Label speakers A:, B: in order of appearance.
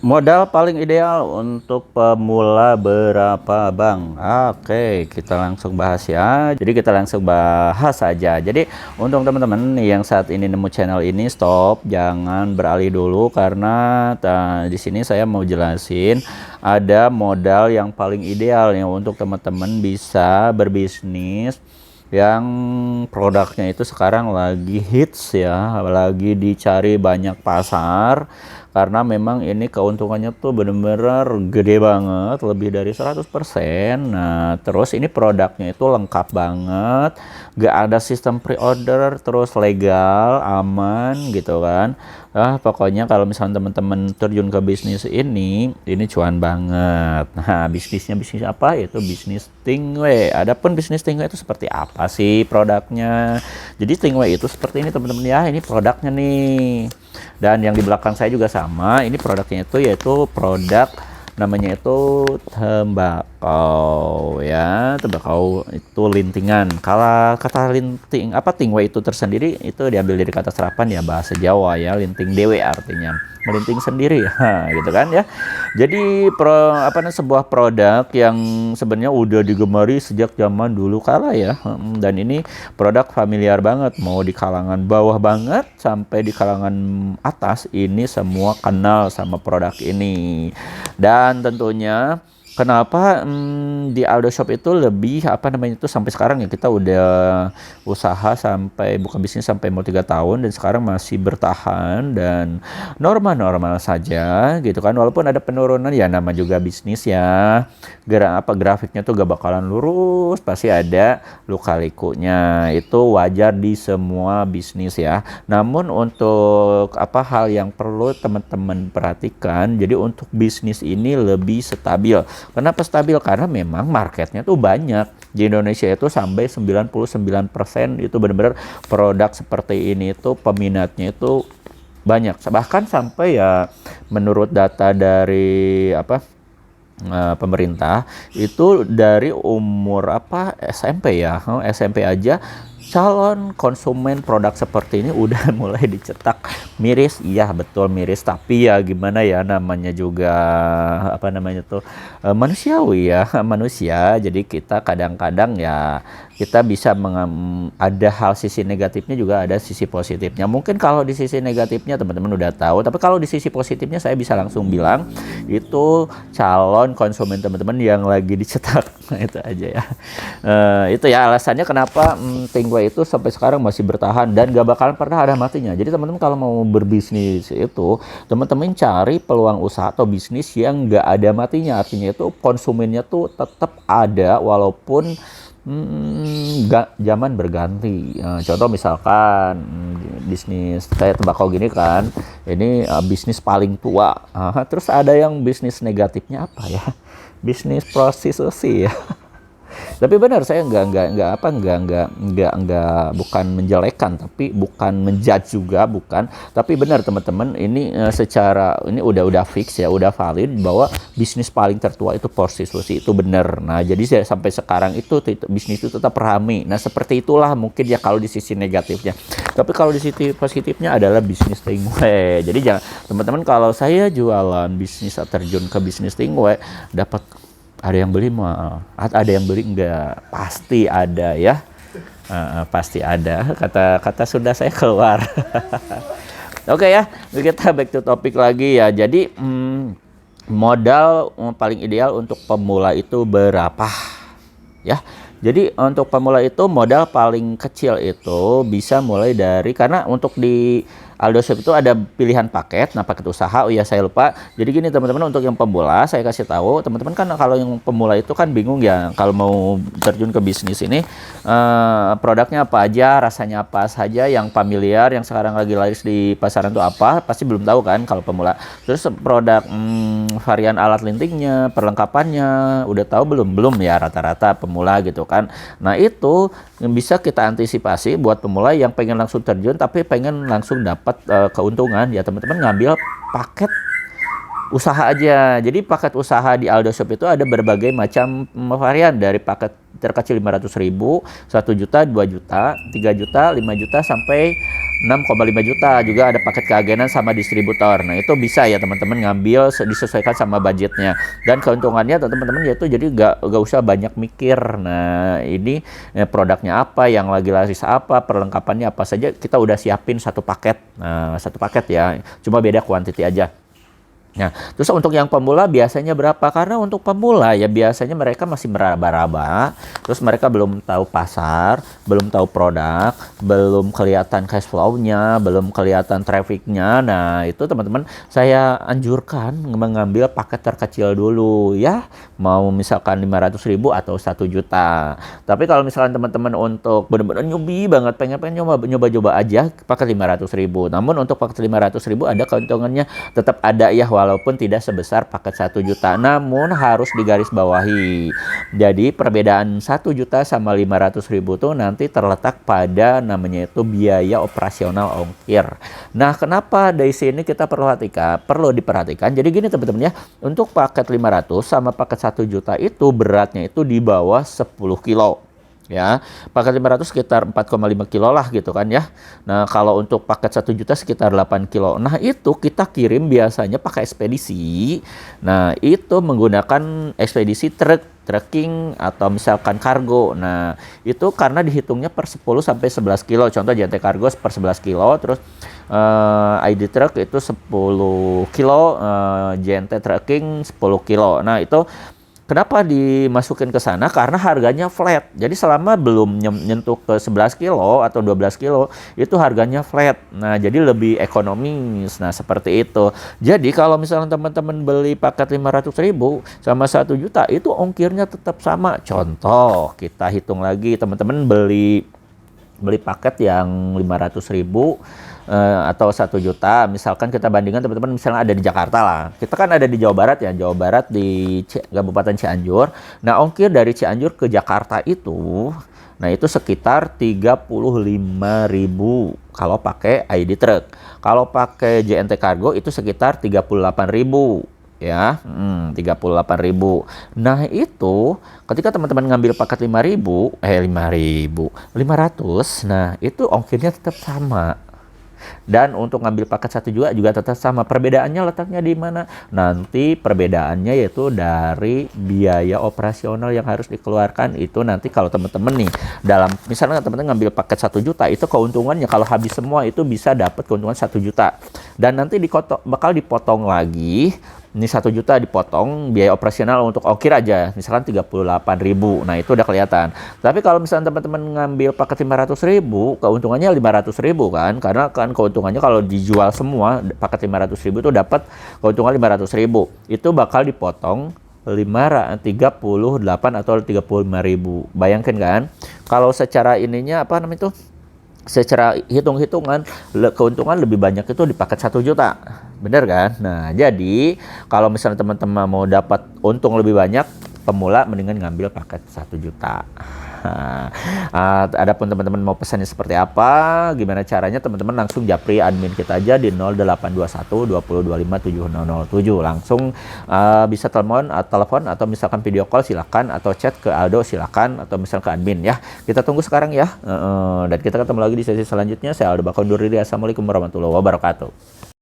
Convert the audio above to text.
A: Modal paling ideal untuk pemula berapa, Bang? Oke, kita langsung bahas ya. Jadi kita langsung bahas saja. Jadi untuk teman-teman yang saat ini nemu channel ini, stop, jangan beralih dulu karena di sini saya mau jelasin ada modal yang paling ideal ya untuk teman-teman bisa berbisnis yang produknya itu sekarang lagi hits ya, lagi dicari banyak pasar, karena memang ini keuntungannya tuh bener-bener gede banget, lebih dari 100%. Nah terus ini produknya itu lengkap banget, gak ada sistem pre-order, terus legal, aman gitu kan. Pokoknya kalau misalnya teman-teman terjun ke bisnis ini cuan banget. Nah bisnisnya bisnis apa? Itu bisnis Stingray. Adapun bisnis Stingray itu seperti apa sih produknya? Jadi Stingray itu seperti ini teman-teman ya, ini produknya nih. Dan yang di belakang saya juga sama, ini produknya itu yaitu produk namanya itu tembakau ya, tembakau itu lintingan. Kalau kata linting apa Stingray itu tersendiri itu diambil dari kata serapan ya, bahasa Jawa ya, linting dewe artinya melinting sendiri ya gitu kan ya. Jadi sebuah produk yang sebenarnya udah digemari sejak zaman dulu kala ya. Dan ini produk familiar banget, mau di kalangan bawah banget sampai di kalangan atas ini semua kenal sama produk ini. Dan tentunya kenapa di Aldo Shop itu lebih itu sampai sekarang ya, kita udah usaha sampai buka bisnis sampai mau 3 tahun dan sekarang masih bertahan dan normal-normal saja gitu kan, walaupun ada penurunan ya, nama juga bisnis ya, grafiknya tuh gak bakalan lurus, pasti ada luka-likunya, itu wajar di semua bisnis ya. Namun untuk hal yang perlu teman-teman perhatikan, jadi untuk bisnis ini lebih stabil. Kenapa stabil? Karena memang marketnya tuh banyak. Di Indonesia itu sampai 99% itu benar-benar produk seperti ini tuh peminatnya itu banyak. Bahkan sampai ya menurut data dari pemerintah itu dari umur SMP ya, SMP aja calon konsumen produk seperti ini udah mulai dicetak. Miris, iya betul miris, tapi ya gimana ya, namanya juga manusiawi ya, manusia. Jadi kita kadang-kadang ya kita bisa ada hal sisi negatifnya juga ada sisi positifnya. Mungkin kalau di sisi negatifnya teman-teman udah tahu, tapi kalau di sisi positifnya saya bisa langsung bilang itu calon konsumen teman-teman yang lagi dicetak. Nah, itu aja ya. Itu ya alasannya kenapa Stingray itu sampai sekarang masih bertahan dan gak bakalan pernah ada matinya. Jadi teman-teman kalau mau berbisnis itu, teman-teman cari peluang usaha atau bisnis yang gak ada matinya. Artinya itu konsumennya tuh tetap ada walaupun zaman berganti. Contoh misalkan bisnis kayak tembakau gini kan, ini bisnis paling tua. Terus ada yang bisnis negatifnya apa ya? Bisnis prostitusi ya. Tapi benar, saya bukan menjelekan, tapi bukan menjudge juga, bukan. Tapi benar teman-teman, ini secara ini udah fix ya, udah valid bahwa bisnis paling tertua itu prostitusi, itu benar. Nah, jadi sampai sekarang itu bisnis itu tetap ramai. Nah, seperti itulah mungkin ya kalau di sisi negatifnya. Tapi kalau di sisi positifnya adalah bisnis Stingray. Jadi jangan teman-teman, kalau saya jualan bisnis, terjun ke bisnis Stingray, dapat ada yang beli mah, ada yang beli enggak, pasti ada ya. Pasti ada, kata sudah saya keluar. Oke ya, kita back to topik lagi ya. Jadi modal paling ideal untuk pemula itu berapa ya? Jadi untuk pemula itu modal paling kecil itu bisa mulai dari, karena untuk di Aldo Shop itu ada pilihan paket. Nah, paket usaha, oh iya saya lupa. Jadi gini teman-teman, untuk yang pemula saya kasih tahu teman-teman, kan kalau yang pemula itu kan bingung ya kalau mau terjun ke bisnis ini, produknya apa aja, rasanya apa saja, yang familiar, yang sekarang lagi laris di pasaran itu apa, pasti belum tahu kan kalau pemula. Terus produk varian alat lintingnya, perlengkapannya udah tahu belum ya, rata-rata pemula gitu kan. Nah, itu yang bisa kita antisipasi buat pemula yang pengen langsung terjun tapi pengen langsung dapat keuntungan ya, teman-teman ngambil paket usaha aja. Jadi paket usaha di Aldo Shop itu ada berbagai macam varian, dari paket terkecil 500.000, 1 juta, 2 juta, 3 juta, 5 juta sampai 6,5 juta. Juga ada paket keagenan sama distributor. Nah, itu bisa ya teman-teman ngambil disesuaikan sama budgetnya. Dan keuntungannya teman-teman yaitu jadi gak usah banyak mikir. Nah, ini produknya apa, yang lagi laris apa, perlengkapannya apa saja, kita udah siapin satu paket. Nah, satu paket ya. Cuma beda kuantiti aja. Nah, terus untuk yang pemula biasanya berapa? Karena untuk pemula ya biasanya mereka masih meraba-raba, terus mereka belum tahu pasar, belum tahu produk, belum kelihatan cash flow-nya, belum kelihatan traffic-nya. Nah, itu teman-teman saya anjurkan mengambil paket terkecil dulu ya. Mau misalkan 500.000 atau 1 juta. Tapi kalau misalkan teman-teman untuk benar-benar newbie banget, pengen nyoba-nyoba aja paket 500.000. Namun untuk paket 500.000 ada keuntungannya tetap ada ya, walaupun tidak sebesar paket 1 juta. Namun harus digarisbawahi. Jadi perbedaan 1 juta sama 500.000 tuh nanti terletak pada namanya itu biaya operasional ongkir. Nah, kenapa dari sini kita perlu diperhatikan. Jadi gini teman-teman ya, untuk paket 500 sama paket 1 juta itu beratnya itu di bawah 10 kilo. Ya, paket 500 sekitar 4,5 kilo lah gitu kan ya. Nah, kalau untuk paket 1 juta sekitar 8 kilo. Nah, itu kita kirim biasanya pakai ekspedisi. Nah, itu menggunakan ekspedisi tracking atau misalkan kargo. Nah, itu karena dihitungnya per 10 sampai 11 kilo. Contoh JNT Kargo per 11 kilo, terus ID Truck itu 10 kilo, JNT Tracking 10 kilo. Nah, itu kenapa dimasukin ke sana? Karena harganya flat. Jadi selama belum nyentuh ke 11 kilo atau 12 kilo, itu harganya flat. Nah, jadi lebih ekonomis. Nah, seperti itu. Jadi kalau misalnya teman-teman beli paket 500.000 sama 1 juta, itu ongkirnya tetap sama. Contoh, kita hitung lagi teman-teman beli paket yang 500.000 atau 1 juta, misalkan kita bandingkan teman-teman misalnya ada di Jakarta lah. Kita kan ada di Jawa Barat ya, Jawa Barat di Kabupaten Cianjur. Nah, ongkir dari Cianjur ke Jakarta itu, nah itu sekitar 35.000 kalau pakai ID Truck. Kalau pakai JNT Kargo itu sekitar 38.000 ya, 38.000. Nah, itu ketika teman-teman ngambil paket 500, nah itu ongkirnya tetap sama. Dan untuk ngambil paket 1 juga tetap sama. Perbedaannya letaknya di mana? Nanti perbedaannya yaitu dari biaya operasional yang harus dikeluarkan. Itu nanti kalau teman-teman nih, dalam misalnya teman-teman ngambil paket 1 juta, itu keuntungannya kalau habis semua itu bisa dapat keuntungan 1 juta. Dan nanti bakal dipotong lagi. Ini 1 juta dipotong biaya operasional untuk ongkir aja, misalkan 38.000. Nah, itu udah kelihatan. Tapi kalau misalnya teman-teman ngambil paket 500.000, keuntungannya 500.000 kan? Karena kan keuntungannya kalau dijual semua paket 500.000 itu dapat keuntungan 500.000. Itu bakal dipotong 38 atau 35.000. Bayangkan kan? Kalau secara ininya apa namanya itu? Secara hitung-hitungan keuntungan lebih banyak itu di paket 1 juta. Bener kan? Nah, jadi kalau misalnya teman-teman mau dapat untung lebih banyak, pemula mendingan ngambil paket 1 juta. Nah, adapun teman-teman mau pesannya seperti apa, gimana caranya, teman-teman langsung japri admin kita aja di 0821 2025 7007. Langsung bisa telepon atau misalkan video call silakan, atau chat ke Aldo silakan, atau misalkan ke admin ya. Kita tunggu sekarang ya. Dan kita ketemu lagi di sesi selanjutnya. Saya Aldo bakal undur diri. Assalamualaikum warahmatullahi wabarakatuh.